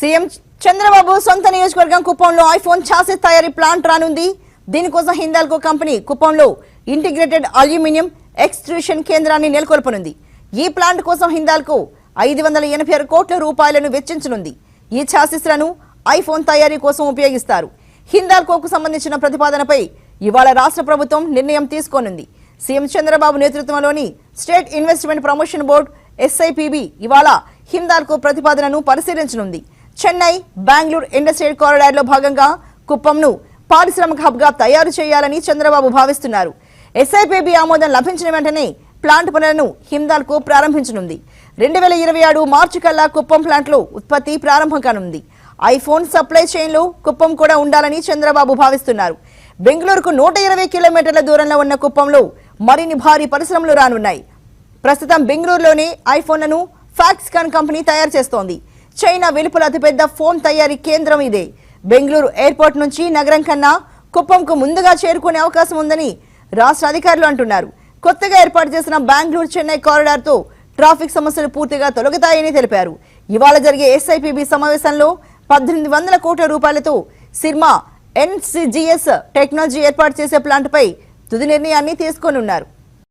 CM Chandrababu సొంత నియోజకవర్గం కుప్పంలో ఐఫోన్ చాసిస్ తయారీ ప్లాంట్ రానుంది. దీనికోసం హిందాల్కో కంపెనీ కుప్పంలో ఇంటిగ్రేటెడ్ అల్యూమినియం ఎక్స్ట్రూషన్ కేంద్రాన్ని నెలకొల్పనుంది. ఈ ప్లాంట్ కోసం హిందాల్కో 586 కోట్ల రూపాయలను వెచ్చించనుంది. ఈ చాసిస్లను ఐఫోన్ తయారీ కోసం ఉపయోగిస్తారు. హిందాల్కోకు సంబంధించిన ప్రతిపాదనపై ఇవాళ రాష్ట్ర ప్రభుత్వం నిర్ణయం తీసుకోనుంది. సీఎం చంద్రబాబు నేతృత్వంలోని state investment promotion board SIPB ఇవాళ హిందాల్కో ప్రతిపాదనను పరిశీలించనుంది. చెన్నై బెంగళూరు ఇండస్ట్రియల్ కారిడార్ లో భాగంగా కుప్పంను పారిశ్రామిక హబ్ గా తయారు చేయాలని చంద్రబాబు భావిస్తున్నారు. SIPB ఆమోదం లభించిన వెంటనే ప్లాంట్ పనులను హిందాల్కో ప్రారంభించనుంది. 2027 మార్చి కల్లా కుప్పం ప్లాంట్ లో ఉత్పత్తి ప్రారంభం కానుంది. ఐఫోన్ సప్లై చైన్ లో కుప్పం కూడా ఉండాలని చంద్రబాబు భావిస్తున్నారు. బెంగళూరుకు 120 కిలోమీటర్ల దూరంలో ఉన్న కుప్పంలో మరిన్ని భారీ పరిశ్రమలు రానున్నాయి. ప్రస్తుతం బెంగళూరులోనే ఐఫోన్లను ఫాక్స్కాన్ కంపెనీ తయారు చేస్తోంది. చైనా వెలుపల అతిపెద్ద ఫోన్ తయారీ కేంద్రం ఇదే. బెంగళూరు ఎయిర్పోర్ట్ నుంచి నగరం కన్నా కుప్పంకు ముందుగా చేరుకునే అవకాశం ఉందని రాష్ట్ర అధికారులు అంటున్నారు. కొత్తగా ఏర్పాటు చేసిన బెంగళూరు చెన్నై కారిడార్ తో ట్రాఫిక్ సమస్యలు పూర్తిగా తొలగుతాయని తెలిపారు. ఇవాళ జరిగే SIPB సమావేశంలో 1800 కోట్ల రూపాయలతో సిర్మా NCGS టెక్నాలజీ ఏర్పాటు చేసే ప్లాంట్ పై తుది నిర్ణయాన్ని తీసుకోనున్నారు.